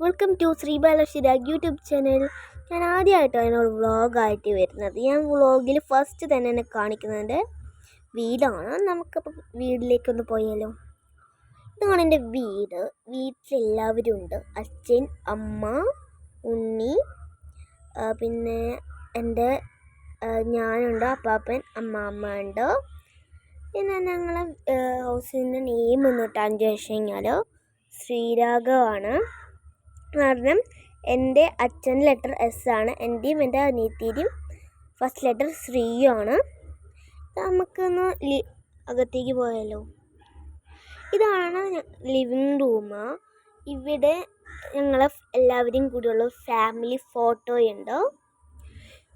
Welcome to Shri Balasreerag YouTube channel. ഞാൻ ആദ്യമായിട്ടാണ് ഒരു വ്ളോഗായിട്ട് വരുന്നത്. ഞാൻ വ്ളോഗിൽ ഫസ്റ്റ് തന്നെ എന്നെ കാണിക്കുന്നതിൻ്റെ വീടാണ്. നമുക്കപ്പോൾ വീട്ടിലേക്കൊന്ന് പോയാലോ. ഇതാണ് എൻ്റെ വീട്. വീട്ടിലെല്ലാവരും ഉണ്ട്. അച്ഛൻ, അമ്മ, ഉണ്ണി, പിന്നെ എൻ്റെ ഞാനുണ്ട്, അപ്പാപ്പൻ, അമ്മാമ്മ ഉണ്ട്. പിന്നെ ഞങ്ങളെ ഹൗസിൻ്റെ നെയിം എന്നിട്ടാന്ന് ചോദിച്ചു കഴിഞ്ഞാൽ ശ്രീരാഗമാണ്. കാരണം എൻ്റെ അച്ഛൻ്റെ ലെറ്റർ എസ് ആണ്, എൻ്റെയും എൻ്റെ അനിയത്തിയുടെയും ഫസ്റ്റ് ലെറ്റർ ശ്രീയു ആണ്. നമുക്കൊന്ന് അകത്തേക്ക് പോയാലോ. ഇതാണ് ലിവിങ് റൂം. ഇവിടെ ഞങ്ങൾ എല്ലാവരെയും കൂടിയുള്ള ഫാമിലി ഫോട്ടോയുണ്ട്.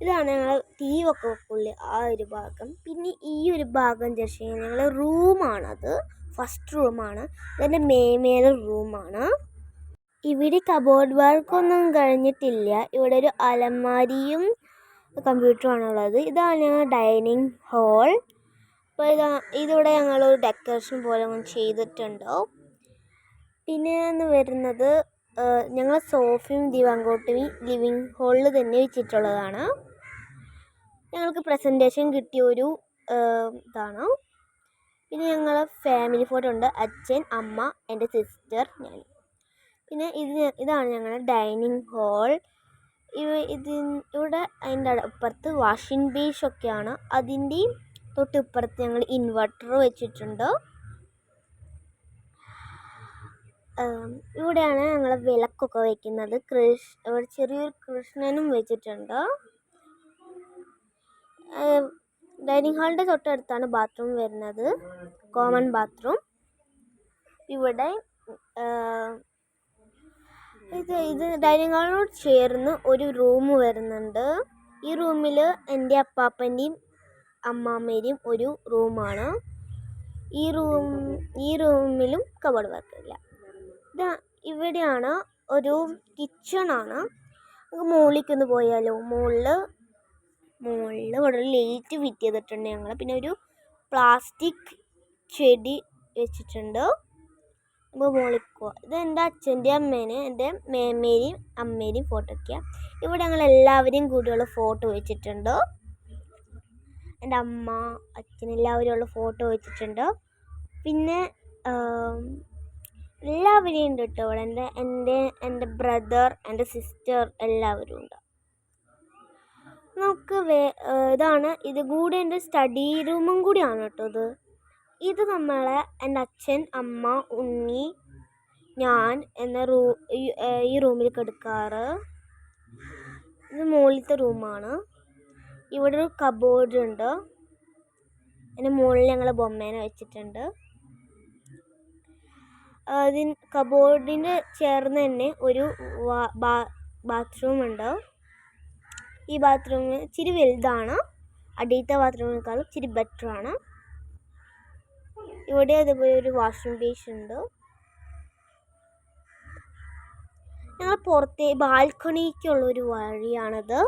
ഇതാണ് ഞങ്ങൾ ടി വി ഒക്കെ വെക്കുള്ളൂ ആ ഒരു ഭാഗം. പിന്നെ ഈ ഒരു ഭാഗം ജസ്റ്റ് ഞങ്ങളുടെ റൂമാണത്, ഫസ്റ്റ് റൂമാണ്. ഇതെൻ്റെ മേമേലെ റൂമാണ്. ഇവിടെ കബോർഡ് വർക്കൊന്നും കഴിഞ്ഞിട്ടില്ല. ഇവിടെ ഒരു അലമാരിയും കമ്പ്യൂട്ടറുമാണുള്ളത്. ഇതാണ് ഞങ്ങൾ ഡൈനിങ് ഹാൾ. അപ്പോൾ ഇതിവിടെ ഞങ്ങളൊരു ഡെക്കറേഷൻ പോലെ ചെയ്തിട്ടുണ്ടോ. പിന്നെ വരുന്നത് ഞങ്ങൾ സോഫയും ദിവാങ്കോട്ടും ലിവിങ് ഹാളിൽ തന്നെ വെച്ചിട്ടുള്ളതാണ്. ഞങ്ങൾക്ക് പ്രസൻറ്റേഷൻ കിട്ടിയൊരു ഇതാണ്. പിന്നെ ഞങ്ങൾ ഫാമിലി ഫോട്ടോ ഉണ്ട്, അച്ഛൻ, അമ്മ, എൻ്റെ സിസ്റ്റർ, ഞാൻ. പിന്നെ ഇതാണ് ഞങ്ങളുടെ ഡൈനിങ് ഹാൾ. ഇവിടെ അതിൻ്റെ അപ്പുറത്ത് വാഷിംഗ് ബേഷൊക്കെയാണ്. അതിൻ്റെയും തൊട്ടിപ്പുറത്ത് ഞങ്ങൾ ഇൻവെർട്ടർ വെച്ചിട്ടുണ്ട്. ഇവിടെയാണ് ഞങ്ങൾ വിളക്കൊക്കെ വയ്ക്കുന്നത്. ഇവിടെ ചെറിയൊരു കൃഷ്ണനും വെച്ചിട്ടുണ്ട്. ഡൈനിങ് ഹാളിൻ്റെ തൊട്ടടുത്താണ് ബാത്റൂം വരുന്നത്, കോമൺ ബാത്റൂം. ഇവിടെ ഇത് ഡൈനിങ് ഹാളിനോട് ചേർന്ന് ഒരു റൂം വരുന്നുണ്ട്. ഈ റൂമിൽ എൻ്റെ അപ്പാപ്പൻ്റെയും അമ്മാമ്മയുടെയും ഒരു റൂമാണ്. ഈ റൂമിലും കബോർഡ് വർക്കില്ല. ഇവിടെയാണ് ഒരു കിച്ചണാണ്. നമുക്ക് മുകളിലേക്കൊന്ന് പോയാലോ. മുകളിൽ ഇവിടെ ഒരു ലൈറ്റ് ഫിറ്റ് ചെയ്തിട്ടുണ്ട് ഞങ്ങൾ. പിന്നെ ഒരു പ്ലാസ്റ്റിക് ചെടി വെച്ചിട്ടുണ്ട്. അപ്പോൾ മോളിക്കോ ഇത് എൻ്റെ അച്ഛൻ്റെയും എൻ്റെ മേമേരെയും അമ്മേരെയും ഫോട്ടോ ഒക്കെയാണ്. ഇവിടെ ഞങ്ങൾ എല്ലാവരെയും കൂടിയുള്ള ഫോട്ടോ വെച്ചിട്ടുണ്ട്. എൻ്റെ അമ്മ, അച്ഛൻ എല്ലാവരും ഉള്ള ഫോട്ടോ വെച്ചിട്ടുണ്ട്. പിന്നെ എല്ലാവരെയും ഉണ്ട് കേട്ടോ ഇവിടെ. എൻ്റെ ബ്രദർ, എൻ്റെ സിസ്റ്റർ എല്ലാവരും ഉണ്ട്. നമുക്ക് ഇതാണ് ഇത് കൂടെ എൻ്റെ സ്റ്റഡി റൂമും കൂടിയാണ് കേട്ടോ. ഇത് നമ്മളെ എൻ്റെ അച്ഛൻ, അമ്മ, ഉണ്ണി, ഞാൻ എന്ന ഈ റൂമിൽ കിടക്കാറ്. ഇത് മുകളിലത്തെ റൂമാണ്. ഇവിടെ ഒരു കബോർഡ് ഉണ്ട്. അതിൻ്റെ മുകളിൽ ഞങ്ങൾ ബൊമ്മേനെ വെച്ചിട്ടുണ്ട്. കബോർഡിന് ചേർന്ന് തന്നെ ഒരു ബാത്റൂം ഉണ്ട്. ഈ ബാത്റൂം ഇച്ചിരി വലുതാണ്. അടിയത്തെ ബാത്റൂമിനേക്കാളും ഇച്ചിരി ബെറ്ററാണ്. ഇവിടെ അതുപോലെ ഒരു വാഷിംഗ് ബേസ് ഉണ്ട്. ഞങ്ങൾ പുറത്തെ ബാൽക്കണിക്കുള്ളൊരു വഴിയാണത്.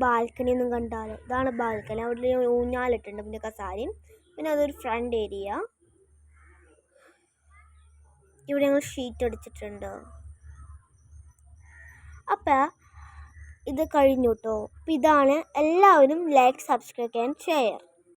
ബാൽക്കണി ഒന്നും കണ്ടാലോ. ഇതാണ് ബാൽക്കണി. അവിടെ ഊഞ്ഞാലിട്ടുണ്ട്, പിന്നെ കസാരയും. പിന്നെ അതൊരു ഫ്രണ്ട് ഏരിയ. ഇവിടെ ഞങ്ങൾ ഷീറ്റ് അടിച്ചിട്ടുണ്ട്. അപ്പം ഇത് കഴിഞ്ഞു കേട്ടോ. അപ്പം ഇതാണ്. എല്ലാവരും ലൈക്ക്, സബ്സ്ക്രൈബ് ആൻഡ് ഷെയർ.